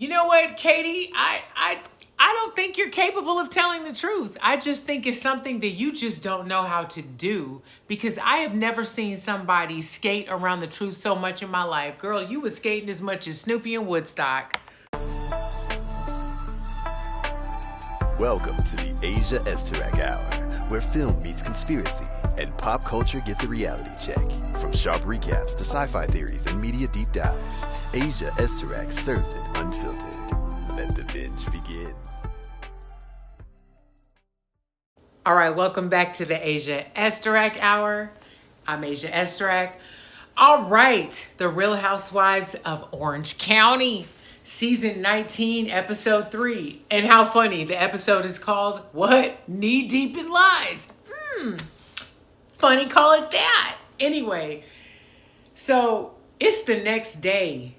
You know what, Katie? I don't think you're capable of telling the truth. I just think it's something that you just don't know how to do because I have never seen somebody skate around the truth so much in my life. Girl, you was skating as much as Snoopy in Woodstock. Welcome to the Asia Esterak Hour, where film meets conspiracy and pop culture gets a reality check. From sharp recaps to sci-fi theories and media deep dives, Asia Esterak serves it unfiltered. Let the binge begin. All right, welcome back to the Asia Esterak Hour. I'm Asia Esterak. All right, The Real Housewives of Orange County, Season 19, Episode 3. And how funny, the episode is called, what? Knee Deep in Lies. Funny, call it that. Anyway, so it's the next day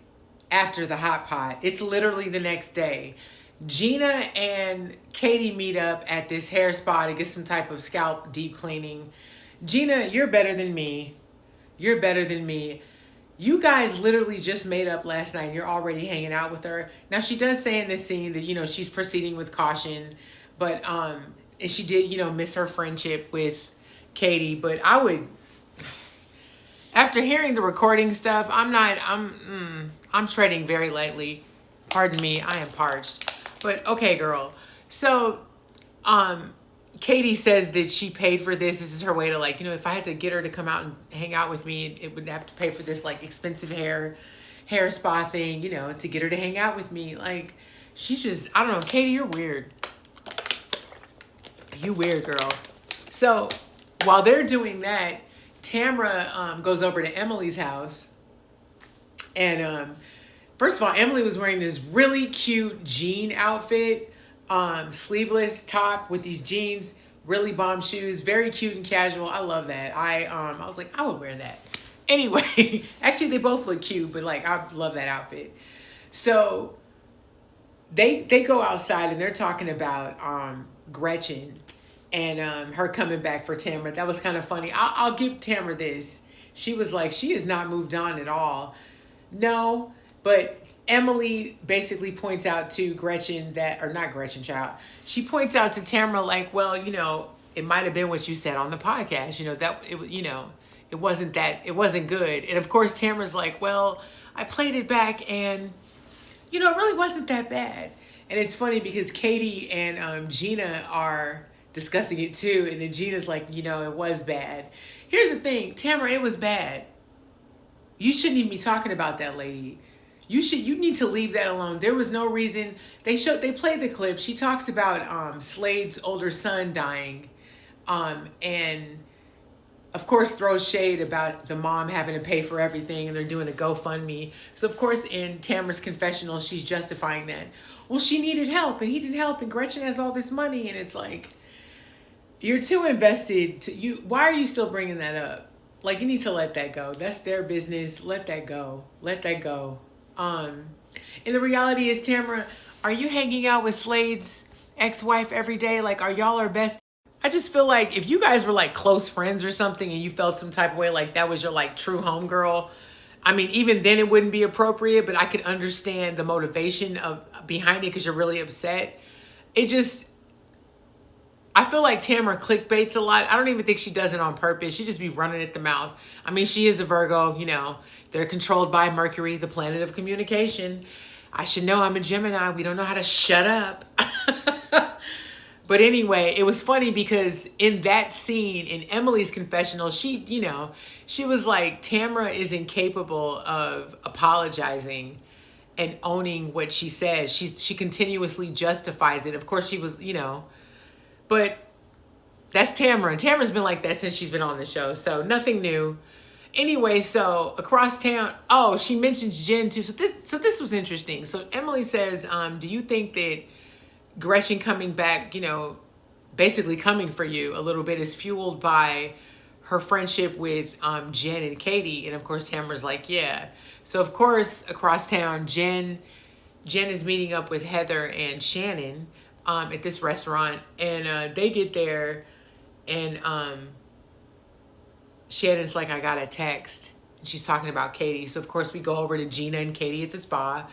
after the hot pot. It's literally the next day. Gina and Katie meet up at this hair spa to get some type of scalp deep cleaning. Gina, you're better than me. You're better than me. You guys literally just made up last night and you're already hanging out with her. Now, she does say in this scene that, she's proceeding with caution, but, and she did, miss her friendship with Katie, but I would, after hearing the recording stuff, I'm treading very lightly. Pardon me, I am parched. But okay, girl. So, Katie says that she paid for this. This is her way to if I had to get her to come out and hang out with me, it would have to pay for this expensive hair spa thing, to get her to hang out with me. She's just, I don't know, Katie, you're weird. You weird, girl. So while they're doing that, Tamra goes over to Emily's house. And first of all, Emily was wearing this really cute jean outfit, sleeveless top with these jeans, really bomb shoes, very cute and casual. I love that. I was like, I would wear that. Anyway, actually they both look cute, but I love that outfit. So they go outside and they're talking about Gretchen and her coming back for Tamra. That was kind of funny. I'll give Tamra this. She was like, she has not moved on at all. No, but Emily basically points out to Gretchen that, or not Gretchen, child. She points out to Tamra well, it might have been what you said on the podcast. It wasn't good. And of course, Tamra's like, well, I played it back and, it really wasn't that bad. And it's funny because Katie and Gina are discussing it too. And then Gina's like, it was bad. Here's the thing, Tamra, it was bad. You shouldn't even be talking about that lady. You need to leave that alone. There was no reason. They played the clip. She talks about Slade's older son dying. And of course throws shade about the mom having to pay for everything and they're doing a GoFundMe. So of course in Tamra's confessional, she's justifying that. Well, she needed help and he didn't help and Gretchen has all this money. And it's like, you're too invested why are you still bringing that up? You need to let that go. That's their business. Let that go. Let that go. And the reality is, Tamra, are you hanging out with Slade's ex-wife every day? Are y'all our best? I just feel like if you guys were close friends or something and you felt some type of way that was your true homegirl, I mean, even then it wouldn't be appropriate, but I could understand the motivation behind it because you're really upset. I feel like Tamra clickbaits a lot. I don't even think she does it on purpose. She just be running at the mouth. I mean, she is a Virgo, They're controlled by Mercury, the planet of communication. I should know I'm a Gemini. We don't know how to shut up. But anyway, it was funny because in that scene, in Emily's confessional, she was like, Tamra is incapable of apologizing and owning what she says. She continuously justifies it. Of course, she was, but that's Tamra. And Tamra's been like that since she's been on the show. So nothing new. Anyway, so across town, she mentions Jen too. So this was interesting. So Emily says, do you think that Gretchen coming back, basically coming for you a little bit is fueled by her friendship with Jen and Katie? And of course, Tamra's like, yeah. So of course, across town, Jen is meeting up with Heather and Shannon at this restaurant, and they get there, and Shannon's like, I got a text, and she's talking about Katie. So of course we go over to Gina and Katie at the spa,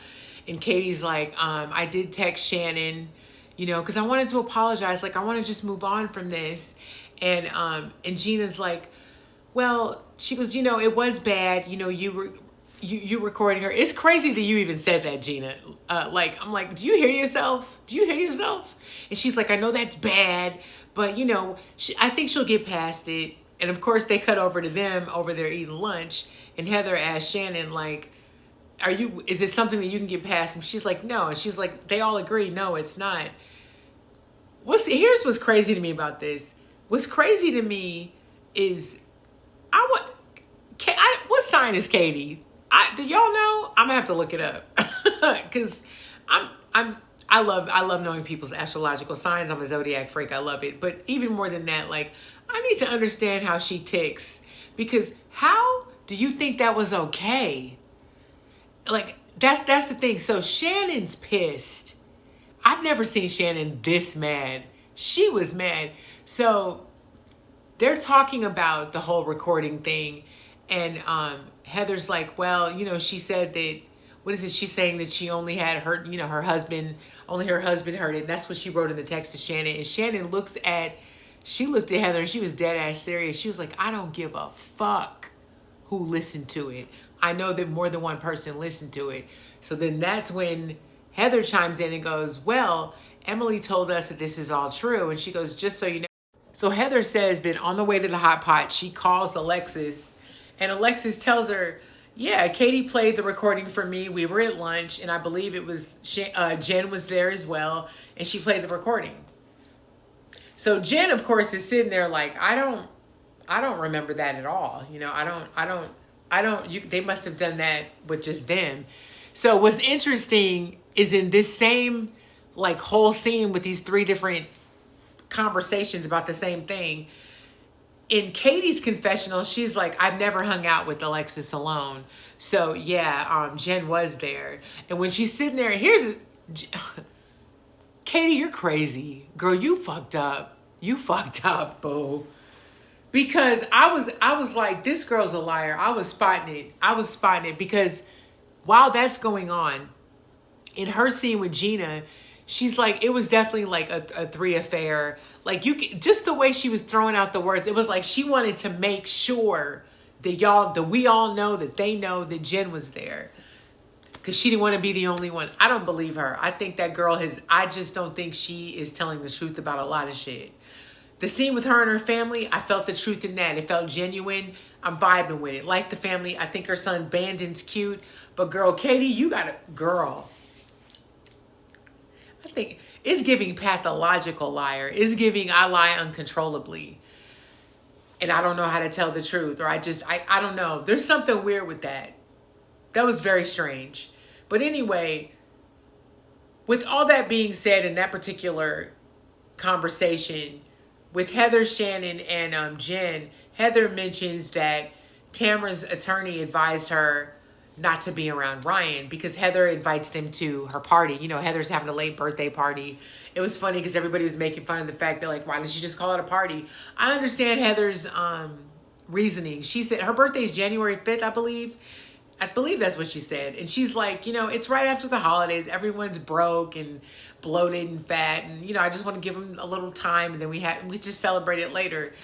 And Katie's like, I did text Shannon, you know, because I wanted to apologize. Like, I want to just move on from this. And Gina's like, well, she goes, you know, it was bad. You know, you recording her. It's crazy that you even said that, Gina. Like, I'm like, do you hear yourself? Do you hear yourself? And she's like, I know that's bad, but you know, I think she'll get past it. And of course they cut over to them over there eating lunch. And Heather asked Shannon, like, is it something that you can get past? And she's like, no. And she's like, they all agree, no, it's not. Here's what's crazy to me about this. What's crazy to me is, what sign is Katie? Do y'all know? I'm gonna have to look it up because I love knowing people's astrological signs. I'm a zodiac freak. I love it. But even more than that, like, I need to understand how she ticks, because how do you think that was okay? Like, that's the thing. So Shannon's pissed. I've never seen Shannon this mad. She was mad. So they're talking about the whole recording thing. And Heather's like, well, you know, she said that, what is it? She's saying that she only had her, you know, her husband heard it. And that's what she wrote in the text to Shannon. And Shannon looked at Heather and she was dead ass serious. She was like, I don't give a fuck who listened to it. I know that more than one person listened to it. So then that's when Heather chimes in and goes, well, Emily told us that this is all true. And she goes, just so you know. So Heather says that on the way to the hot pot, she calls Alexis, and Alexis tells her, yeah, Katie played the recording for me. We were at lunch, and I believe it was Jen was there as well, and she played the recording. So Jen, of course, is sitting there like, I don't remember that at all. You know, they must have done that with just them. So what's interesting is in this same like whole scene with these three different conversations about the same thing, in Katie's confessional, she's like, I've never hung out with Alexis alone. So yeah, Jen was there. And when she's sitting there, Katie, you're crazy. Girl, you fucked up. You fucked up, boo. Because I was like, this girl's a liar. I was spotting it because while that's going on, in her scene with Gina, she's like, it was definitely like a three affair. Like, just the way she was throwing out the words, it was like she wanted to make sure that we all know that they know that Jen was there. Because she didn't want to be the only one. I don't believe her. I think that girl I just don't think she is telling the truth about a lot of shit. The scene with her and her family, I felt the truth in that. It felt genuine. I'm vibing with it. Like the family. I think her son Bandon's cute. But girl, Katie, girl. I think it's giving pathological liar. It's giving I lie uncontrollably. And I don't know how to tell the truth. Or I don't know. There's something weird with that. That was very strange. But anyway, with all that being said in that particular conversation, with Heather, Shannon, and Jen, Heather mentions that Tamra's attorney advised her not to be around Ryan because Heather invites them to her party. You know, Heather's having a late birthday party. It was funny because everybody was making fun of the fact that, like, why didn't she just call it a party? I understand Heather's reasoning. She said her birthday is January 5th, I believe. I believe that's what she said. And she's like, you know, it's right after the holidays. Everyone's broke and bloated and fat. And, you know, I just want to give them a little time. And then we just celebrate it later.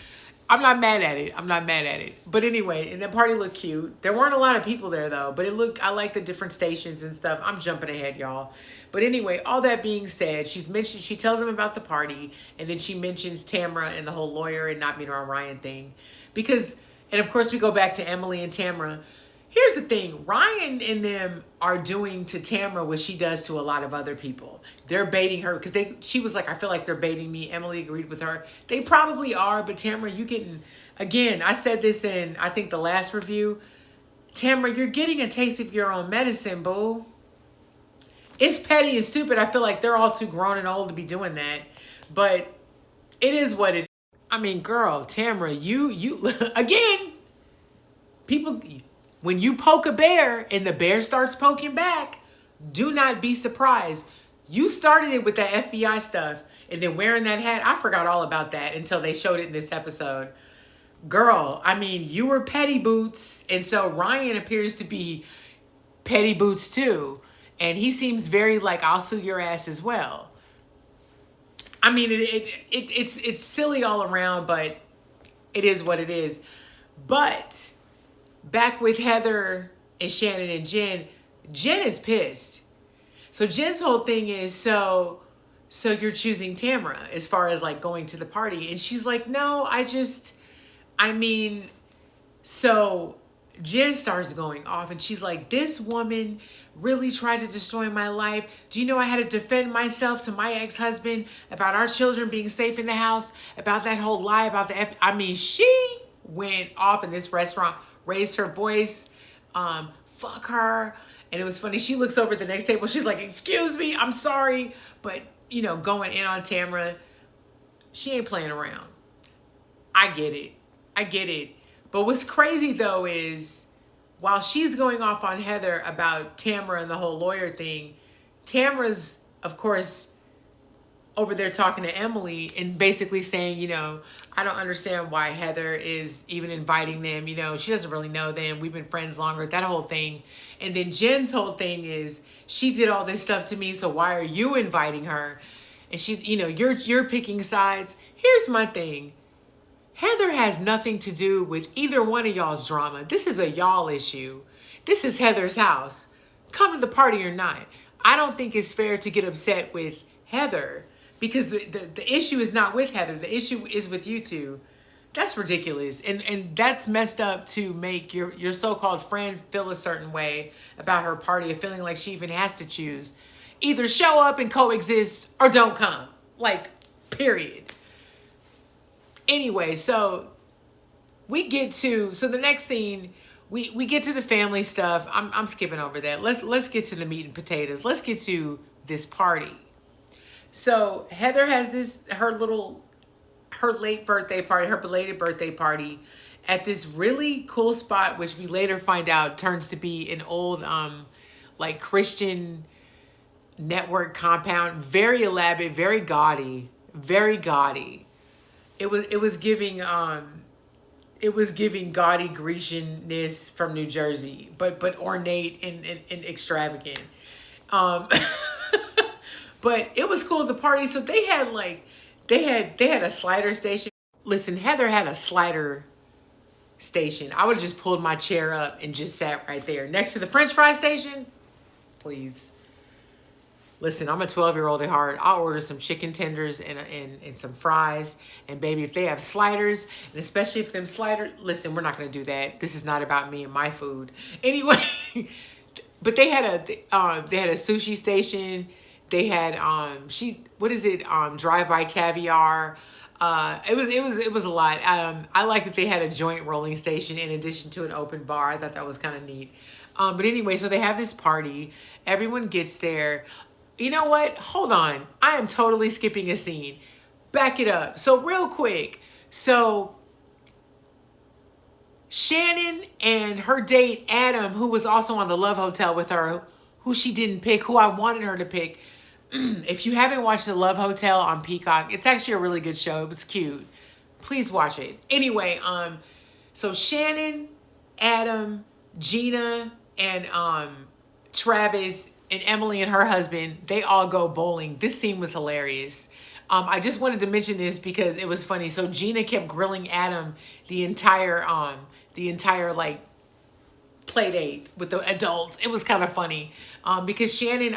I'm not mad at it. But anyway, and the party looked cute. There weren't a lot of people there, though. But I like the different stations and stuff. I'm jumping ahead, y'all. But anyway, all that being said, she tells them about the party. And then she mentions Tamra and the whole lawyer and not being around Ryan thing. And of course, we go back to Emily and Tamra. Here's the thing. Ryan and them are doing to Tamra what she does to a lot of other people. They're baiting her because she was like, I feel like they're baiting me. Emily agreed with her. They probably are, but Tamra, again, I said this in, I think, the last review. Tamra, you're getting a taste of your own medicine, boo. It's petty and stupid. I feel like they're all too grown and old to be doing that. But it is what it is. I mean, girl, Tamra, you again, people... When you poke a bear and the bear starts poking back, do not be surprised. You started it with that FBI stuff and then wearing that hat. I forgot all about that until they showed it in this episode. Girl, I mean, you were petty boots. And so Ryan appears to be petty boots too. And he seems very like, I'll sue your ass as well. I mean, it's silly all around, but it is what it is. But back with Heather and Shannon and Jen, Jen is pissed. So Jen's whole thing is, so you're choosing Tamra as far as like going to the party. And she's like, no, so Jen starts going off and she's like, this woman really tried to destroy my life. Do you know I had to defend myself to my ex-husband about our children being safe in the house, about that whole lie about she went off in this restaurant, raised her voice, fuck her. And it was funny. She looks over at the next table. She's like, excuse me, I'm sorry. But, going in on Tamra, she ain't playing around. I get it. But what's crazy, though, is while she's going off on Heather about Tamra and the whole lawyer thing, Tamra's, of course, over there talking to Emily and basically saying, I don't understand why Heather is even inviting them. She doesn't really know them. We've been friends longer, that whole thing. And then Jen's whole thing is, she did all this stuff to me, so why are you inviting her? And she's, you're picking sides. Here's my thing. Heather has nothing to do with either one of y'all's drama. This is a y'all issue. This is Heather's house. Come to the party or not. I don't think it's fair to get upset with Heather because the issue is not with Heather. The issue is with you two. That's ridiculous. And that's messed up to make your so-called friend feel a certain way about her party of feeling like she even has to choose. Either show up and coexist or don't come. Like, period. Anyway, so we get to, the next scene, we get to the family stuff. I'm skipping over that. Let's get to the meat and potatoes. Let's get to this party. So Heather has her late birthday party, her belated birthday party at this really cool spot, which we later find out turns to be an old, like Christian network compound. Very elaborate, very gaudy. It was giving gaudy Grecianness from New Jersey, but ornate and extravagant. But it was cool at the party. So they had a slider station. Listen, Heather had a slider station. I would have just pulled my chair up and just sat right there next to the French fry station. Please. Listen, I'm a 12-year-old at heart. I'll order some chicken tenders and some fries. And baby, if they have sliders, and especially if them sliders, listen, we're not going to do that. This is not about me and my food. Anyway, but they had a sushi station. They had drive-by caviar. It was a lot. I like that they had a joint rolling station in addition to an open bar. I thought that was kind of neat. But anyway, so they have this party. Everyone gets there. You know what? Hold on. I am totally skipping a scene. Back it up. So real quick. So Shannon and her date, Adam, who was also on the Love Hotel with her, who she didn't pick, who I wanted her to pick. If you haven't watched the Love Hotel on Peacock, it's actually a really good show. It was cute. Please watch it. Anyway, so Shannon, Adam, Gina, and Travis, and Emily and her husband, they all go bowling. This scene was hilarious. I just wanted to mention this because it was funny. So Gina kept grilling Adam the entire like play date with the adults. It was kind of funny because Shannon's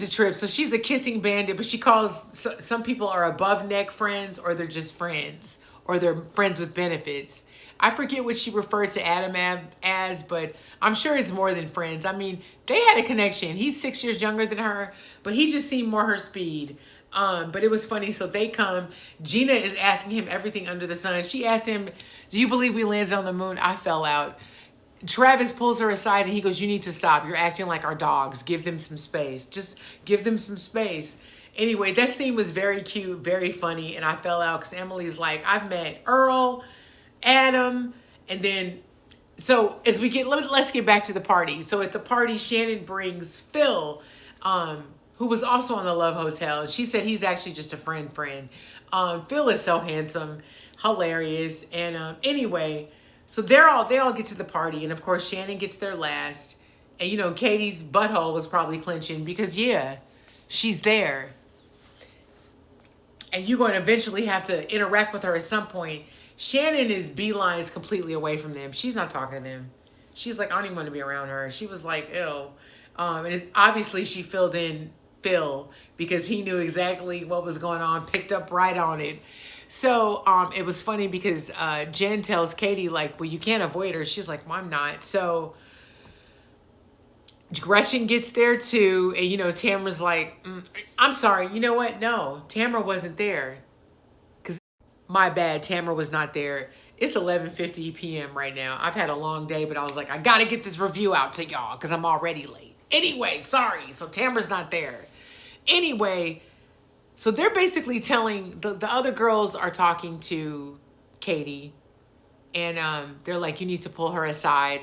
a trip. So she's a kissing bandit, but she calls some people are above neck friends, or they're just friends, or they're friends with benefits. I forget what she referred to Adam as, but I'm sure it's more than friends. I mean, they had a connection. He's 6 years younger than her, but he just seemed more her speed. But it was funny. So they come. Gina is asking him everything under the sun. She asked him, do you believe we landed on the moon? I fell out. Travis pulls her aside and he goes, you need to stop. You're acting like our dogs. Give them some space. Just give them some space. Anyway, that scene was very cute, very funny. And I fell out because Emily's like, I've met Earl, Adam, and then, so as we get, let's get back to the party. So at the party, Shannon brings Phil, who was also on the Love Hotel. And she said he's actually just a friend. Phil is so handsome, hilarious. And anyway, so they all get to the party. And of course, Shannon gets there last. And, you know, Katie's butthole was probably clenching because, yeah, she's there. And you're going to eventually have to interact with her at some point. Shannon is beelines completely away from them. She's not talking to them. She's like, I don't even want to be around her. She was like, ew. And it's obviously she filled in Phil because he knew exactly what was going on, picked up right on it. So it was funny because Jen tells Katie, like, well, you can't avoid her. She's like, well, I'm not. So Gretchen gets there too. And, you know, Tamra's like, I'm sorry. You know what? No, Tamra wasn't there. Because my bad, Tamra was not there. It's 11:50 p.m. right now. I've had a long day, but I was like, I got to get this review out to y'all because I'm already late. Anyway, sorry. So Tamra's not there. Anyway, so they're basically telling, the other girls are talking to Katie. And they're like, you need to pull her aside.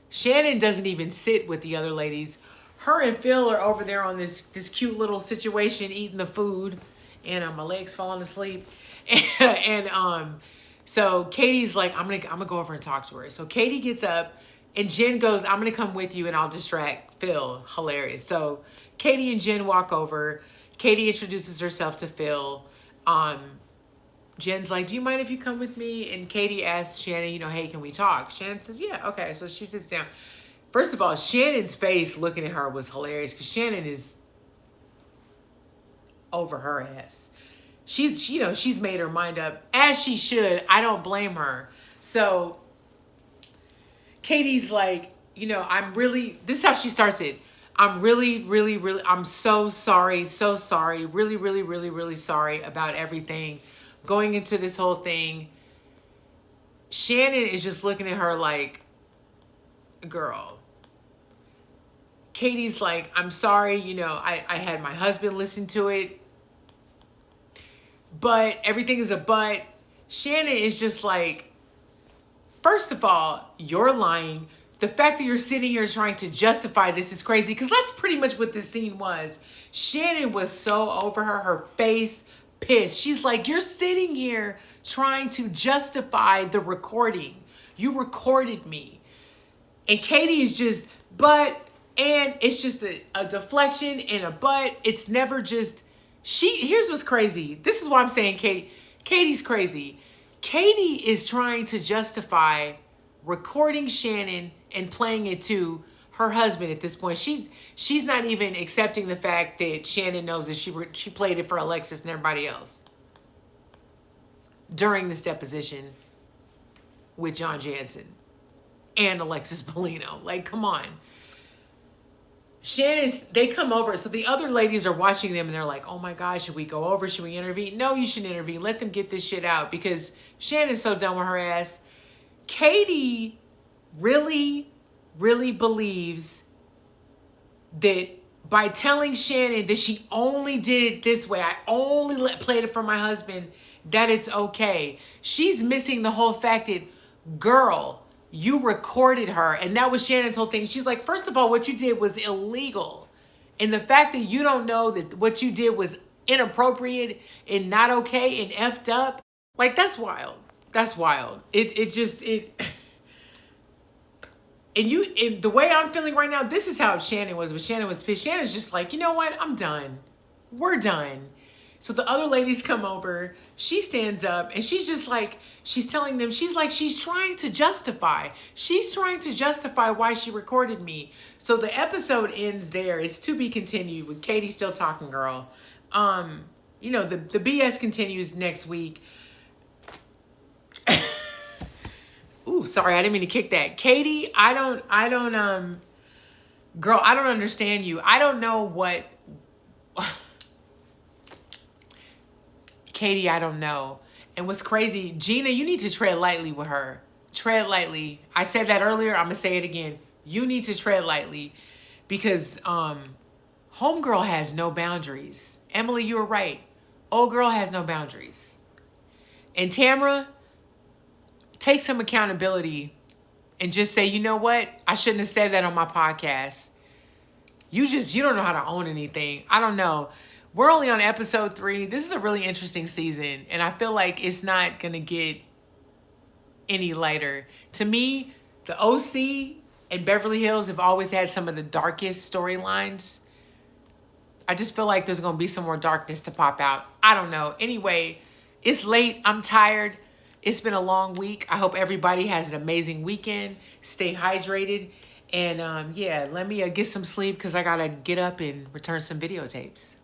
Shannon doesn't even sit with the other ladies. Her and Phil are over there on this cute little situation, eating the food. And my leg's falling asleep. So Katie's like, I'm gonna go over and talk to her. So Katie gets up and Jen goes, I'm gonna come with you and I'll distract Phil. Hilarious. So Katie and Jen walk over. Katie introduces herself to Phil. Jen's like, do you mind if you come with me? And Katie asks Shannon, you know, hey, can we talk? Shannon says, yeah, okay. So she sits down. First of all, Shannon's face looking at her was hilarious because Shannon is over her ass. She's made her mind up, as she should. I don't blame her. So Katie's like, you know, this is how she starts it. I'm really, really, really, I'm so sorry, really, really, really, really sorry about everything. Going into this whole thing, Shannon is just looking at her like, girl. Katie's like, I'm sorry, you know, I had my husband listen to it. But everything is a but. Shannon is just like, first of all, you're lying. The fact that you're sitting here trying to justify this is crazy because that's pretty much what this scene was. Shannon was so over her face pissed. She's like, you're sitting here trying to justify the recording. You recorded me. And Katie is just, and it's just a deflection and a but. It's never just, here's what's crazy. This is why I'm saying Katie's crazy. Katie is trying to justify recording Shannon and playing it to her husband at this point. She's not even accepting the fact that Shannon knows that she played it for Alexis and everybody else during this deposition with John Jansen and Alexis Bellino. Like, come on. They come over. So the other ladies are watching them and they're like, oh my God, should we go over? Should we intervene? No, you shouldn't intervene. Let them get this shit out because Shannon's so done with her ass. Katie really, really believes that by telling Shannon that she only did it this way, I only played it for my husband, that it's okay. She's missing the whole fact that, girl, you recorded her. And that was Shannon's whole thing. She's like, first of all, what you did was illegal. And the fact that you don't know that what you did was inappropriate and not okay and effed up, like, that's wild. That's wild. And the way I'm feeling right now, this is how Shannon was. But Shannon was pissed. Shannon's just like, you know what? I'm done. We're done. So the other ladies come over. She stands up and she's just like, she's telling them, she's like, she's trying to justify. She's trying to justify why she recorded me. So the episode ends there. It's to be continued with Katie still talking, girl. You know, the BS continues next week. Ooh, sorry, I didn't mean to kick that. Katie, I don't girl, I don't understand you. I don't know what, Katie, I don't know. And what's crazy, Gina, you need to tread lightly with her. Tread lightly. I said that earlier, I'm gonna say it again. You need to tread lightly because homegirl has no boundaries. Emily, you were right. Old girl has no boundaries. And Tamra, take some accountability and just say, you know what? I shouldn't have said that on my podcast. You don't know how to own anything. I don't know. We're only on episode 3. This is a really interesting season. And I feel like it's not going to get any lighter. To me, the OC and Beverly Hills have always had some of the darkest storylines. I just feel like there's going to be some more darkness to pop out. I don't know. Anyway, it's late. I'm tired. It's been a long week. I hope everybody has an amazing weekend. Stay hydrated. And yeah, let me get some sleep because I got to get up and return some videotapes.